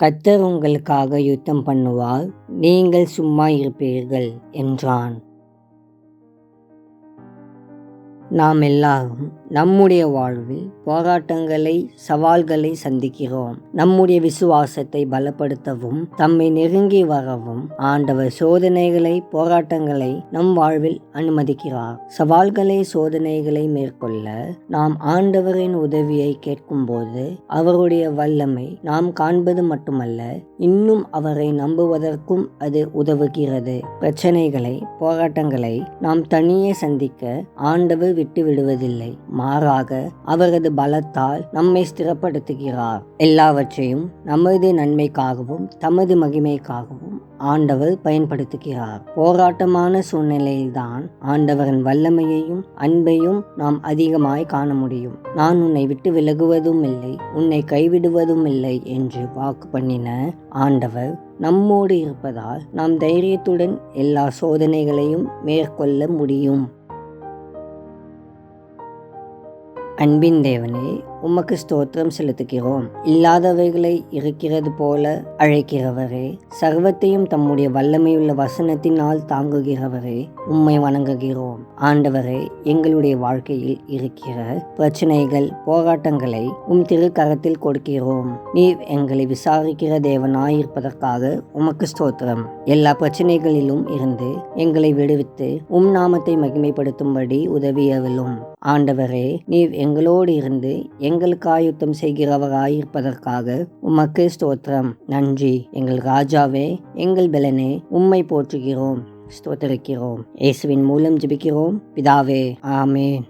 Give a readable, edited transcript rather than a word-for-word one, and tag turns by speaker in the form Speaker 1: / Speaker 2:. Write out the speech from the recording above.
Speaker 1: கர்த்தர் உங்களுக்காக யுத்தம் பண்ணுவார், நீங்கள் சும்மா இருப்பீர்கள் என்றான். நாம் எல்லாரும் நம்முடைய வாழ்வில் போராட்டங்களை, சவால்களை சந்திக்கிறோம். நம்முடைய விசுவாசத்தை பலப்படுத்தவும், தம்மை நெருங்கி வரவும் ஆண்டவர் சோதனைகளை, போராட்டங்களை நம் வாழ்வில் அனுமதிக்கிறார். சவால்களை, சோதனைகளை மேற்கொள்ள நாம் ஆண்டவரின் உதவியை கேட்கும்போது அவருடைய வல்லமை நாம் காண்பது மட்டுமல்ல, இன்னும் அவரை நம்புவதற்கும் அது உதவுகிறது. பிரச்சனைகளை, போராட்டங்களை நாம் தனியே சந்திக்க ஆண்டவர் விட்டு விடுவதில்லை. மாறாக அவரது பலத்தால் நம்மை ஸ்திரப்படுத்துகிறார். எல்லாவற்றையும் நமது நன்மைக்காகவும் தமது மகிமைக்காகவும் ஆண்டவர் பயன்படுத்துகிறார். போராட்டமான சூழ்நிலையில்தான் ஆண்டவரின் வல்லமையையும் அன்பையும் நாம் அதிகமாய் காண முடியும். நான் உன்னை விட்டு விலகுவதும் இல்லை, உன்னை கைவிடுவதும் இல்லை என்று வாக்கு பண்ணின ஆண்டவர் நம்மோடு இருப்பதால் நாம் தைரியத்துடன் எல்லா சோதனைகளையும் மேற்கொள்ள முடியும். அன்பின் தேவனே, உமக்கு ஸ்தோத்திரம் செலுத்துகிறோம். இல்லாதவைகளை இருக்கிறது போல அழைக்கிறவரே, சர்வத்தையும் தம்முடைய வல்லமையுள்ள வசனத்தினால் தாங்குகிறவரே, உம்மை வணங்குகிறோம். ஆண்டவரே, எங்களுடைய வாழ்க்கையில் இருக்கிற பிரச்சனைகள், போராட்டங்களை திருக்கரத்தில் கொடுக்கிறோம். நீர் எங்களை விசாரிக்கிற தேவனாயிருப்பதற்காக உமக்கு ஸ்தோத்திரம். எல்லா பிரச்சனைகளிலும் இருந்து எங்களை விடுவித்து நாமத்தை மகிமைப்படுத்தும்படி உதவியவளும். ஆண்டவரே, நீர் எங்களோடு இருந்து எங்களுக்கு ஆயுத்தம் செய்கிறவராயிருப்பதற்காக உமக்கு ஸ்தோத்திரம். நன்றி எங்கள் ராஜாவே, எங்கள் பெலனே, உம்மை போற்றுகிறோம், ஸ்தோத்தரிக்கிறோம். இயேசுவின் மூலம் ஜெபிக்கிறோம் பிதாவே, ஆமென்.